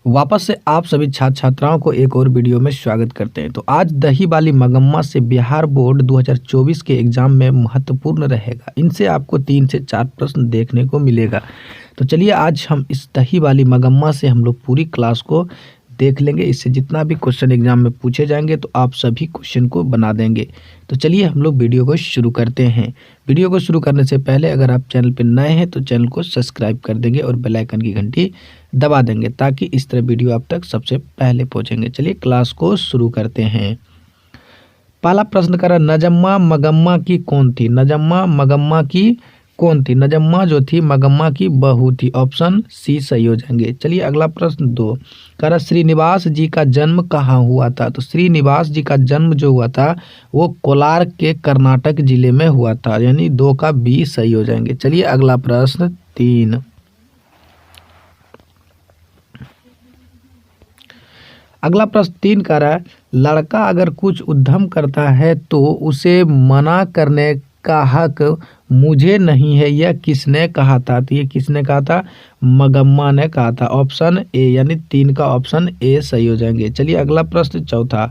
वापस से आप सभी छात्र छात्राओं को एक और वीडियो में स्वागत करते हैं। तो आज दही वाली मगम्मा से बिहार बोर्ड 2024 के एग्जाम में महत्वपूर्ण रहेगा। इनसे आपको 3 से 4 प्रश्न देखने को मिलेगा। तो चलिए आज हम इस दही वाली मगम्मा से हम लोग पूरी क्लास को देख लेंगे। इससे जितना भी क्वेश्चन एग्जाम में पूछे जाएंगे तो आप सभी क्वेश्चन को बना देंगे। तो चलिए हम लोग वीडियो को शुरू करते हैं। वीडियो को शुरू करने से पहले अगर आप चैनल पर नए हैं तो चैनल को सब्सक्राइब कर देंगे और बेल आइकन की घंटी दबा देंगे ताकि इस तरह वीडियो आप तक सबसे पहले पहुंचेंगे। चलिए क्लास को शुरू करते हैं। पहला प्रश्न करा, नजम्मा मगम्मा की कौन थी? नजम्मा मगम्मा की कौन थी? नजम्मा जो थी मगम्मा की बहू थी। ऑप्शन सी सही हो जाएंगे। चलिए अगला प्रश्न 2 करा, श्रीनिवास जी का जन्म कहाँ हुआ था? तो श्रीनिवास जी का जन्म जो हुआ था वो कोलार के कर्नाटक जिले में हुआ था, यानी 2 का बी सही हो जाएंगे। चलिए अगला प्रश्न 3। अगला प्रश्न 3 कह रहा है, लड़का अगर कुछ उद्यम करता है तो उसे मना करने का हक मुझे नहीं है, यह किसने कहा था? तो ये किसने कहा था? मगम्मा ने कहा था। ऑप्शन ए यानी 3 का ऑप्शन ए सही हो जाएंगे। चलिए अगला प्रश्न 4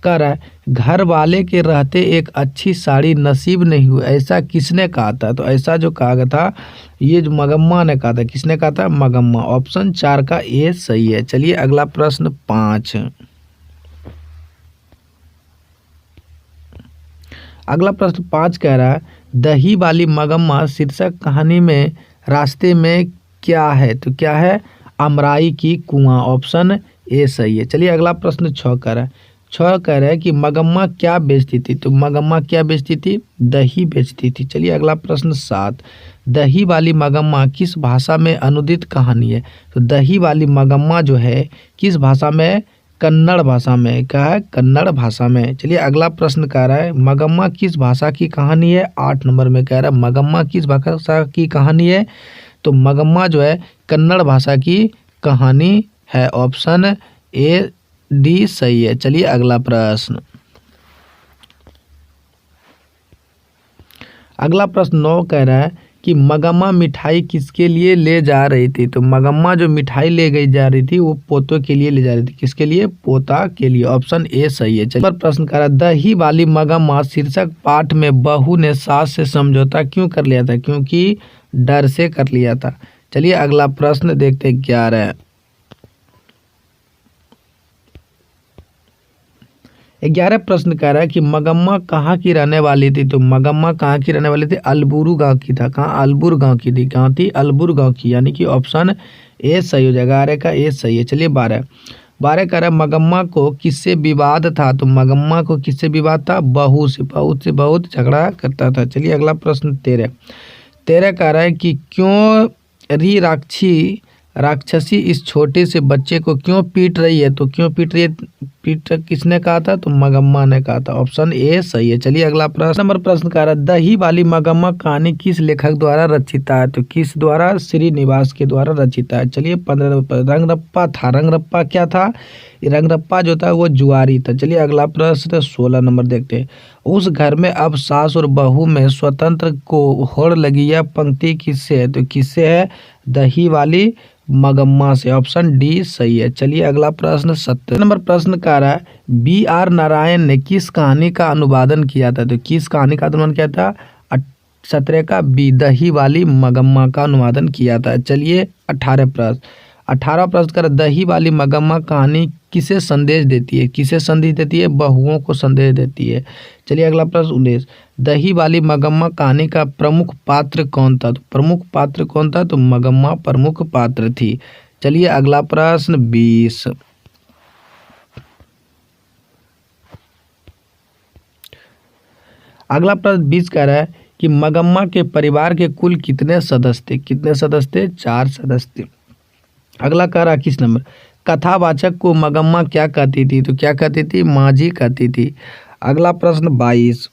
कह रहा है, घर वाले के रहते एक अच्छी साड़ी नसीब नहीं हुई, ऐसा किसने कहा था? तो ऐसा जो कहा था ये जो मगम्मा ने कहा था। किसने कहा था? मगम्मा। ऑप्शन 4 का ए सही है। चलिए अगला प्रश्न 5। अगला प्रश्न 5 कह रहा है, दही वाली मगम्मा शीर्षक कहानी में रास्ते में क्या है? तो क्या है? अमराई की कुआं। ऑप्शन ए सही है। चलिए अगला प्रश्न 6 कह रहा है, 6 कह रहा है कि मगम्मा क्या बेचती थी? तो मगम्मा क्या बेचती थी? दही बेचती थी। चलिए अगला प्रश्न 7, दही वाली मगम्मा किस भाषा में अनुदित कहानी है? तो दही वाली मगम्मा जो है किस भाषा में? कन्नड़ भाषा में। क्या है? कन्नड़ भाषा में। चलिए अगला प्रश्न कह रहा है, मगम्मा किस भाषा की कहानी है? 8 नंबर में कह रहा है मगम्मा किस भाषा की कहानी है? तो मगम्मा जो है कन्नड़ भाषा की कहानी है। ऑप्शन ए डी सही है। चलिए अगला प्रश्न। अगला प्रश्न 9 कह रहा है कि मगम्मा मिठाई किसके लिए ले जा रही थी? तो मगम्मा जो मिठाई ले गई जा रही थी वो पोतों के लिए ले जा रही थी। किसके लिए? पोता के लिए। ऑप्शन ए सही है। चलिए प्रश्न कह रहा है, दही वाली मगम्मा शीर्षक पाठ में बहू ने सास से समझौता क्यों कर लिया था? क्योंकि डर से कर लिया था। चलिए अगला प्रश्न देखते हैं 11। 11 प्रश्न कह रहा है कि मगम्मा कहाँ की रहने वाली थी? तो मगम्मा कहाँ की रहने वाली थी? अलबुरु गांव की था। कहाँ? अलबुर गांव की थी। कहाँ थी? अलबुर गांव की, यानी कि ऑप्शन ए सही हो जाएगा। 11 का ए सही है। चलिए 12 कह रहा है, मगम्मा को किससे विवाद था? तो मगम्मा को किससे विवाद था? बहू से। बहू से बहुत झगड़ा करता था। चलिए अगला प्रश्न 13 कह रहा है कि क्यों राक्षसी इस छोटे से बच्चे को क्यों पीट रही है? तो क्यों पीट रही है? पीट किसने कहा था? तो मगम्मा ने कहा था। ऑप्शन ए सही है। चलिए अगला प्रश्न नंबर प्रश्न कह रहा है, दही वाली मगम्मा कहानी किस लेखक द्वारा रचिता है? तो किस द्वारा? श्रीनिवास के द्वारा रचिता है। चलिए 15 रंगरप्पा था। रंगरप्पा क्या था? रंगरप्पा जो था वो जुआरी था। चलिए अगला प्रश्न 16 नंबर देखते हैं, उस घर में अब सास और बहू में स्वतंत्र को होड़ लगी, यह पंक्ति किससे है? तो किससे है? दही वाली मगम्मा से। ऑप्शन डी सही है। चलिए अगला प्रश्न 17 नंबर प्रश्न कह रहा है, B.R. नारायण ने किस कहानी का अनुवादन किया था? तो किस कहानी का अनुवादन किया था? 17 का बी, दही वाली मगम्मा का अनुवादन किया था। चलिए 18 प्रश्न कर, दही वाली मगम्मा कहानी किसे संदेश देती है? किसे संदेश देती है? बहुओं को संदेश देती है। चलिए अगला प्रश्न 19, दही वाली मगम्मा कहानी का प्रमुख पात्र कौन था? तो प्रमुख पात्र कौन था? तो मगम्मा प्रमुख पात्र थी। चलिए अगला प्रश्न 20। अगला प्रश्न 20 कह रहा है कि मगम्मा के परिवार के कुल कितने सदस्य थे? कितने सदस्य थे? 4 सदस्य थे। अगला कह रहा किस नंबर, कथावाचक को मगम्मा क्या कहती थी? तो क्या कहती थी? माझी कहती थी। अगला प्रश्न 22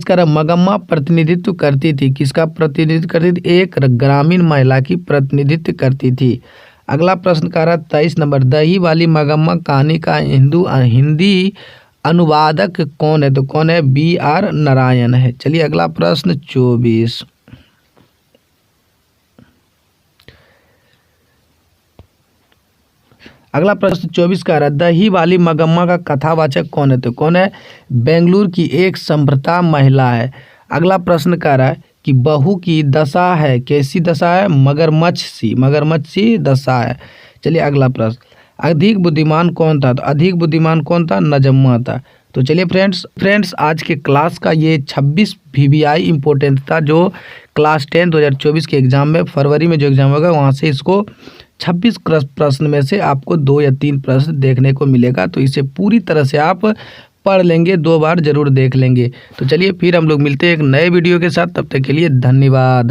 कह रहा, मगम्मा प्रतिनिधित्व करती थी। किसका प्रतिनिधित्व करती थी? एक ग्रामीण महिला की प्रतिनिधित्व करती थी। अगला प्रश्न कह रहा 23 नंबर, दही वाली मगम्मा कहानी का हिंदी अनुवादक कौन है? तो कौन है? B.R. नारायण है। चलिए अगला प्रश्न 24 अगला प्रश्न 24 का है, दही वाली मगम्मा का कथावाचक कौन है? तो कौन है? बेंगलुरु की एक संभ्रता महिला है। अगला प्रश्न कह रहा है कि बहू की दशा है, कैसी दशा है? मगरमच्छ सी दशा है। चलिए अगला प्रश्न, अधिक बुद्धिमान कौन था? तो अधिक बुद्धिमान कौन था? नजम्मा था। तो चलिए फ्रेंड्स आज के क्लास का ये 26 VVI इम्पोर्टेंट था, जो क्लास 10 2024 के एग्जाम में फरवरी में जो एग्जाम होगा वहाँ से इसको 26 प्रश्न में से आपको 2 या 3 प्रश्न देखने को मिलेगा। तो इसे पूरी तरह से आप पढ़ लेंगे, 2 बार जरूर देख लेंगे। तो चलिए फिर हम लोग मिलते हैं एक नए वीडियो के साथ, तब तक के लिए धन्यवाद।